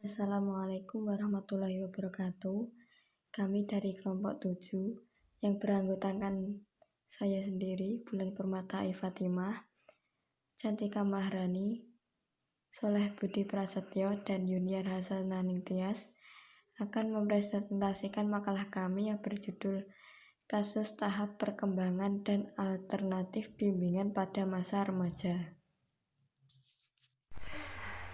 Assalamualaikum warahmatullahi wabarakatuh. Kami dari kelompok 7 yang beranggotakan saya sendiri, Bulan Permata Ai Fatimah, Cantika Maharani, Soleh Budi Prasetyo, dan Yuniar Hasananingtyas Tias akan mempresentasikan makalah kami yang berjudul Kasus Tahap Perkembangan dan Alternatif Bimbingan pada Masa Remaja.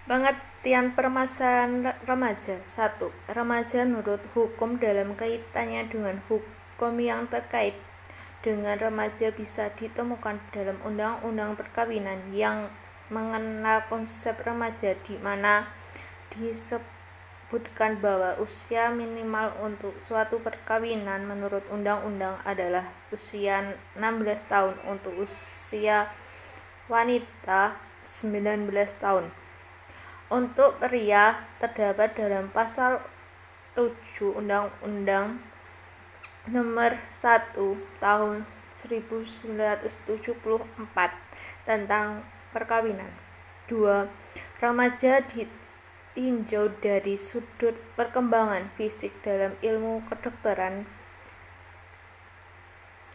Pengertian permasalahan remaja. 1. Remaja menurut hukum dalam kaitannya dengan hukum yang terkait dengan remaja bisa ditemukan dalam Undang-Undang Perkawinan yang mengenal konsep remaja, di mana disebutkan bahwa usia minimal untuk suatu perkawinan menurut undang-undang adalah usia 16 tahun, untuk usia wanita 19 tahun. Untuk pria terdapat dalam pasal 7 Undang-Undang Nomor 1 Tahun 1974 tentang perkawinan. 2. Remaja ditinjau dari sudut perkembangan fisik dalam ilmu kedokteran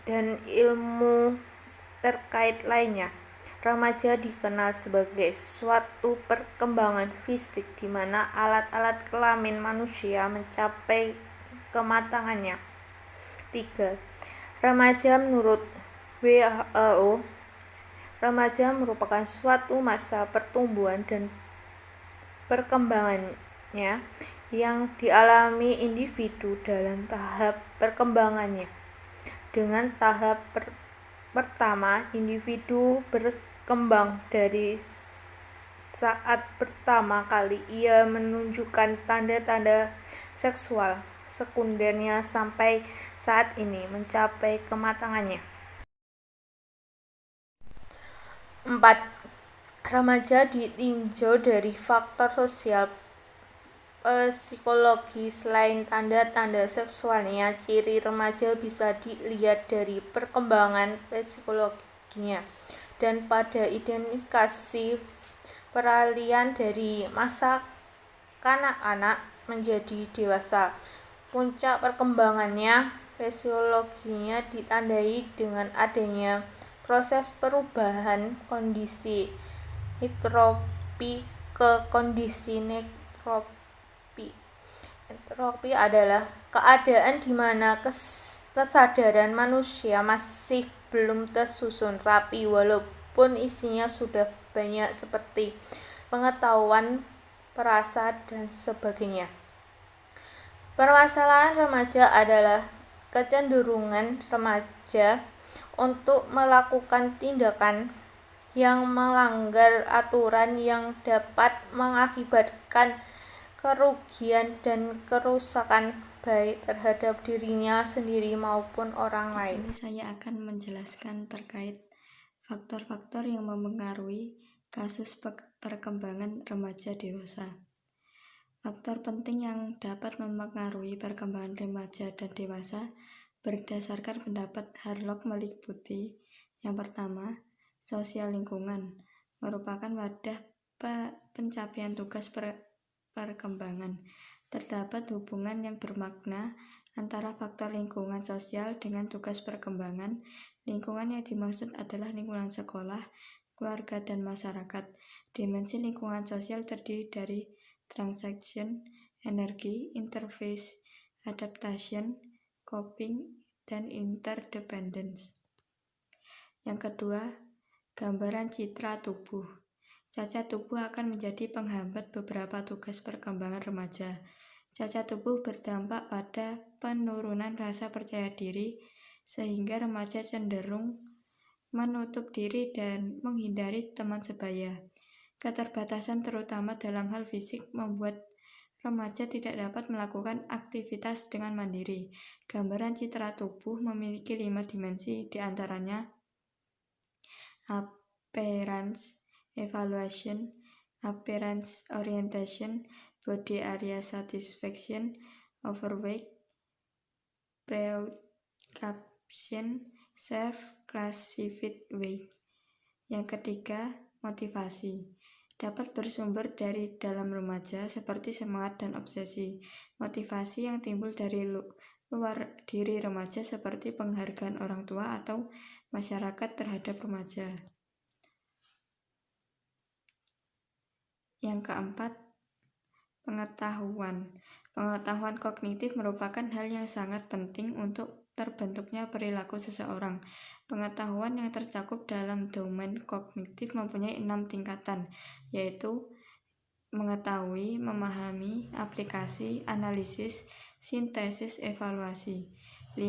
dan ilmu terkait lainnya. Remaja dikenal sebagai suatu perkembangan fisik di mana alat-alat kelamin manusia mencapai kematangannya. 3. Remaja menurut WHO, remaja merupakan suatu masa pertumbuhan dan perkembangannya yang dialami individu dalam tahap perkembangannya. Dengan tahap pertama, individu berkembang dari saat pertama kali ia menunjukkan tanda-tanda seksual sekundernya sampai saat ini mencapai kematangannya. 4. Remaja ditinjau dari faktor sosial psikologi. Selain tanda-tanda seksualnya, ciri remaja bisa dilihat dari perkembangan psikologinya dan pada identifikasi peralihan dari masa kanak-kanak menjadi dewasa. Puncak perkembangannya fisiologinya ditandai dengan adanya proses perubahan kondisi entropi ke kondisi nekropi. Entropi adalah keadaan di mana kesadaran manusia masih belum tersusun rapi walaupun isinya sudah banyak seperti pengetahuan, perasa, dan sebagainya. Permasalahan remaja adalah kecenderungan remaja untuk melakukan tindakan yang melanggar aturan yang dapat mengakibatkan kerugian dan kerusakan baik terhadap dirinya sendiri maupun orang lain. Di sini saya akan menjelaskan terkait faktor-faktor yang mempengaruhi kasus perkembangan remaja dewasa. Faktor penting yang dapat mempengaruhi perkembangan remaja dan dewasa berdasarkan pendapat Harlock meliputi: yang pertama, sosial lingkungan merupakan wadah pencapaian tugas perkembangan. Terdapat hubungan yang bermakna antara faktor lingkungan sosial dengan tugas perkembangan. Lingkungan yang dimaksud adalah lingkungan sekolah, keluarga, dan masyarakat. Dimensi lingkungan sosial terdiri dari transaction, energi, interface, adaptation, coping, dan interdependence. Yang kedua, gambaran citra tubuh. Cacat tubuh akan menjadi penghambat beberapa tugas perkembangan remaja. Cacat tubuh berdampak pada penurunan rasa percaya diri, sehingga remaja cenderung menutup diri dan menghindari teman sebaya. Keterbatasan terutama dalam hal fisik membuat remaja tidak dapat melakukan aktivitas dengan mandiri. Gambaran citra tubuh memiliki 5 dimensi, diantaranya appearance, evaluation, appearance orientation, body area satisfaction, overweight, preoccupation, self-classified weight. Yang ketiga, motivasi. dapat bersumber dari dalam remaja seperti semangat dan obsesi. Motivasi yang timbul dari luar diri remaja seperti penghargaan orang tua atau masyarakat terhadap remaja. Yang keempat, pengetahuan. Pengetahuan kognitif merupakan hal yang sangat penting untuk terbentuknya perilaku seseorang. Pengetahuan yang tercakup dalam domain kognitif mempunyai 6 tingkatan, yaitu mengetahui, memahami, aplikasi, analisis, sintesis, evaluasi. 5.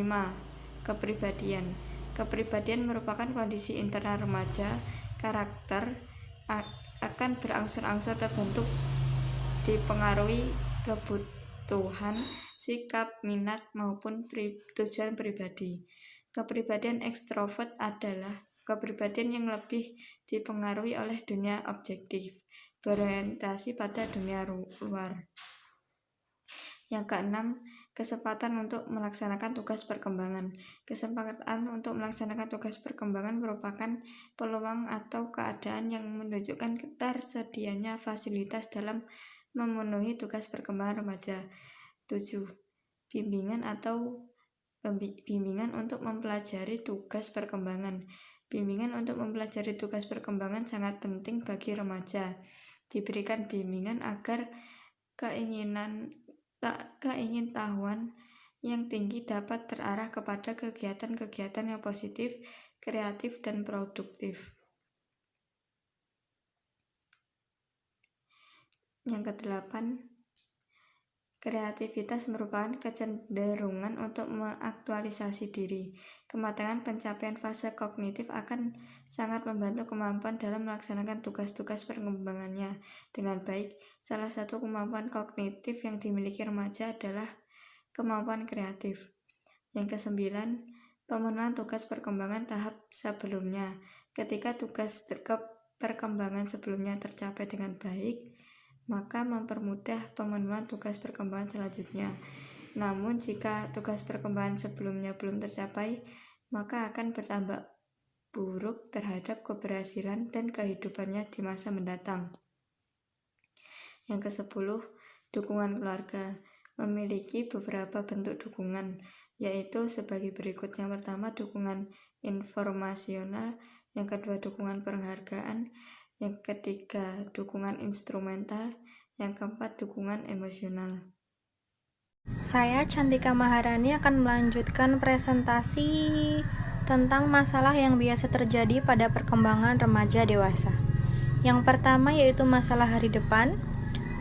Kepribadian. Kepribadian merupakan kondisi internal remaja. Karakter akan berangsur-angsur terbentuk dipengaruhi kebutuhan, sikap, minat, maupun tujuan pribadi. Kepribadian ekstrovert adalah kepribadian yang lebih dipengaruhi oleh dunia objektif, berorientasi pada dunia luar. Yang keenam, kesempatan untuk melaksanakan tugas perkembangan. Kesempatan untuk melaksanakan tugas perkembangan merupakan peluang atau keadaan yang menunjukkan tersedianya fasilitas dalam memenuhi tugas perkembangan remaja. 7. Bimbingan untuk mempelajari tugas perkembangan. Bimbingan untuk mempelajari tugas perkembangan sangat penting bagi remaja. Diberikan bimbingan agar keingintahuan yang tinggi dapat terarah kepada kegiatan-kegiatan yang positif, kreatif, dan produktif. Yang kedelapan, kreativitas merupakan kecenderungan untuk mengaktualisasi diri. Kematangan pencapaian fase kognitif akan sangat membantu kemampuan dalam melaksanakan tugas-tugas perkembangannya dengan baik. Salah satu kemampuan kognitif yang dimiliki remaja adalah kemampuan kreatif. Yang kesembilan, pemenuhan tugas perkembangan tahap sebelumnya. Ketika tugas perkembangan sebelumnya tercapai dengan baik, maka mempermudah pemenuhan tugas perkembangan selanjutnya. Namun jika tugas perkembangan sebelumnya belum tercapai, maka akan bertambah buruk terhadap keberhasilan dan kehidupannya di masa mendatang. Yang ke-10, dukungan keluarga. Memiliki beberapa bentuk dukungan, yaitu sebagai berikut. Yang pertama, dukungan informasional. Yang kedua, dukungan penghargaan. Yang ketiga, dukungan instrumental. Yang keempat, dukungan emosional. Saya Cantika Maharani akan melanjutkan presentasi tentang masalah yang biasa terjadi pada perkembangan remaja dewasa. Yang pertama yaitu masalah hari depan.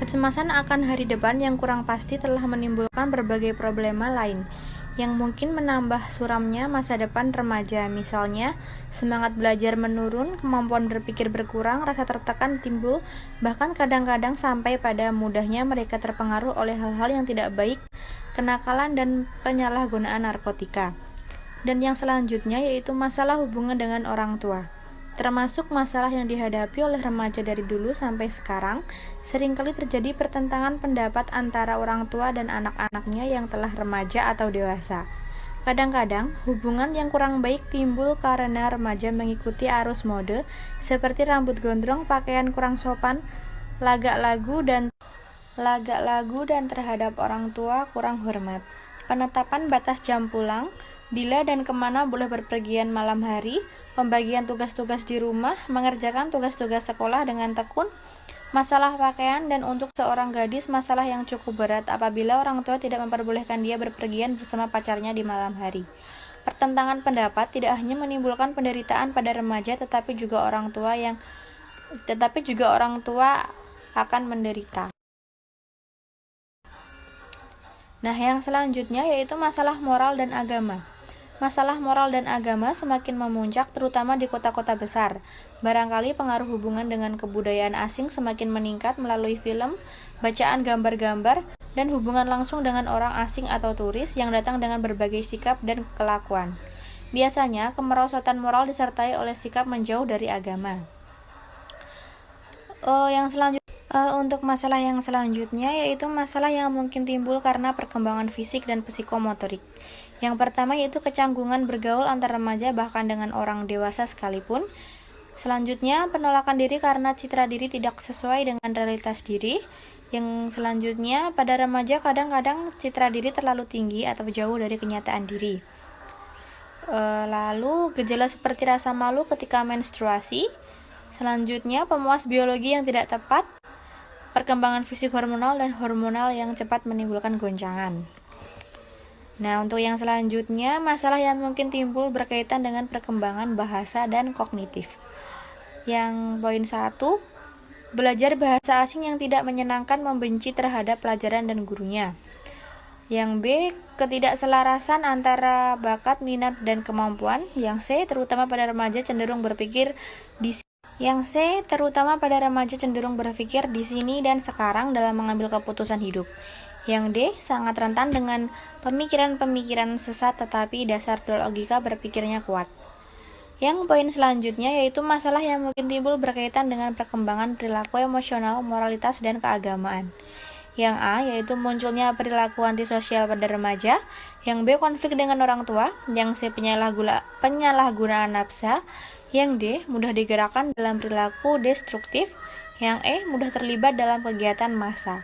Kecemasan akan hari depan yang kurang pasti telah menimbulkan berbagai problema lain yang mungkin menambah suramnya masa depan remaja. Misalnya, semangat belajar menurun, kemampuan berpikir berkurang, rasa tertekan timbul, bahkan kadang-kadang sampai pada mudahnya mereka terpengaruh oleh hal-hal yang tidak baik, kenakalan, dan penyalahgunaan narkotika. Dan yang selanjutnya yaitu masalah hubungan dengan orang tua. Termasuk masalah yang dihadapi oleh remaja dari dulu sampai sekarang, seringkali terjadi pertentangan pendapat antara orang tua dan anak-anaknya yang telah remaja atau dewasa. Kadang-kadang, hubungan yang kurang baik timbul karena remaja mengikuti arus mode, seperti rambut gondrong, pakaian kurang sopan, lagak lagu dan terhadap orang tua kurang hormat. Penetapan batas jam pulang, bila dan kemana boleh berpergian malam hari, pembagian tugas-tugas di rumah, mengerjakan tugas-tugas sekolah dengan tekun, masalah pakaian, dan untuk seorang gadis masalah yang cukup berat apabila orang tua tidak memperbolehkan dia berpergian bersama pacarnya di malam hari. Pertentangan pendapat tidak hanya menimbulkan penderitaan pada remaja, tetapi juga orang tua akan menderita. Nah, yang selanjutnya yaitu masalah moral dan agama. Masalah moral dan agama semakin memuncak terutama di kota-kota besar. Barangkali pengaruh hubungan dengan kebudayaan asing semakin meningkat melalui film, bacaan gambar-gambar, dan hubungan langsung dengan orang asing atau turis yang datang dengan berbagai sikap dan kelakuan. Biasanya, kemerosotan moral disertai oleh sikap menjauh dari agama. Untuk masalah yang selanjutnya yaitu masalah yang mungkin timbul karena perkembangan fisik dan psikomotorik. Yang pertama yaitu kecanggungan bergaul antar remaja bahkan dengan orang dewasa sekalipun. Selanjutnya, penolakan diri karena citra diri tidak sesuai dengan realitas diri. Yang selanjutnya, pada remaja kadang-kadang citra diri terlalu tinggi atau jauh dari kenyataan diri. Lalu, gejala seperti rasa malu ketika menstruasi. Selanjutnya, pemuas biologi yang tidak tepat, perkembangan fisik hormonal dan hormonal yang cepat menimbulkan goncangan. Nah, untuk yang selanjutnya, masalah yang mungkin timbul berkaitan dengan perkembangan bahasa dan kognitif. Yang poin 1, belajar bahasa asing yang tidak menyenangkan, membenci terhadap pelajaran dan gurunya. Yang B, ketidakselarasan antara bakat, minat, dan kemampuan. Yang C, terutama pada remaja cenderung berpikir di sini dan sekarang dalam mengambil keputusan hidup. Yang D, sangat rentan dengan pemikiran-pemikiran sesat tetapi dasar logika berpikirnya kuat. Yang poin selanjutnya yaitu masalah yang mungkin timbul berkaitan dengan perkembangan perilaku emosional, moralitas, dan keagamaan. Yang A, yaitu munculnya perilaku antisosial pada remaja. Yang B, konflik dengan orang tua. Yang C, penyalahgunaan nafsa. Yang D, mudah digerakkan dalam perilaku destruktif. Yang E, mudah terlibat dalam kegiatan massa.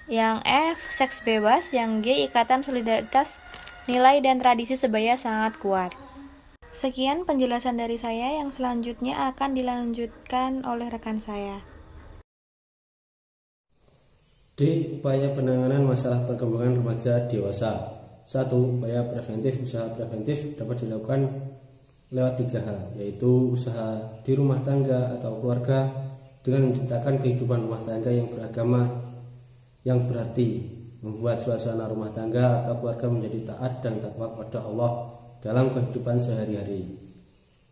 Yang F, seks bebas. Yang G, ikatan solidaritas, nilai dan tradisi sebaya sangat kuat. Sekian penjelasan dari saya, yang selanjutnya akan dilanjutkan oleh rekan saya. D. Upaya penanganan masalah perkembangan remaja dewasa. 1. Upaya preventif. Usaha preventif dapat dilakukan lewat 3 hal, yaitu usaha di rumah tangga atau keluarga dengan menciptakan kehidupan rumah tangga yang beragama, yang berarti membuat suasana rumah tangga atau keluarga menjadi taat dan takwa kepada Allah dalam kehidupan sehari-hari.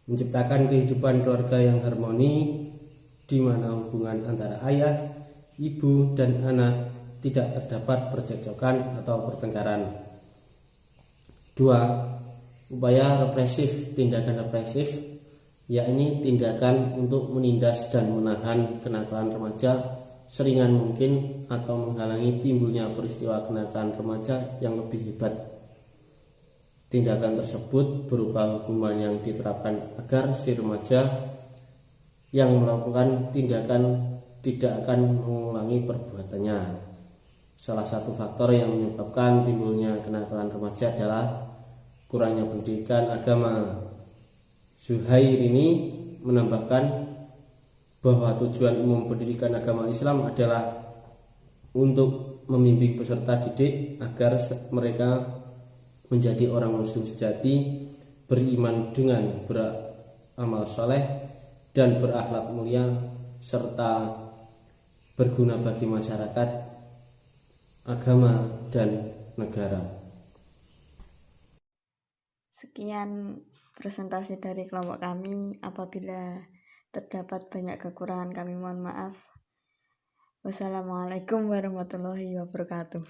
Menciptakan kehidupan keluarga yang harmoni, di mana hubungan antara ayah, ibu, dan anak tidak terdapat percekcokan atau pertengkaran. 2. Upaya represif. Tindakan represif yakni tindakan untuk menindas dan menahan kenakalan remaja seringan mungkin atau menghalangi timbulnya peristiwa kenakalan remaja yang lebih hebat. Tindakan tersebut berupa hukuman yang diterapkan agar si remaja yang melakukan tindakan tidak akan mengulangi perbuatannya. Salah satu faktor yang menyebabkan timbulnya kenakalan remaja adalah kurangnya pendidikan agama. Zuhair ini menambahkan bahwa tujuan umum pendidikan agama Islam adalah untuk membimbing peserta didik agar mereka menjadi orang muslim sejati, beriman dengan beramal soleh dan berakhlak mulia, serta berguna bagi masyarakat, agama, dan negara. Sekian presentasi dari kelompok kami. Apabila terdapat banyak kekurangan, kami mohon maaf. Wassalamualaikum warahmatullahi wabarakatuh.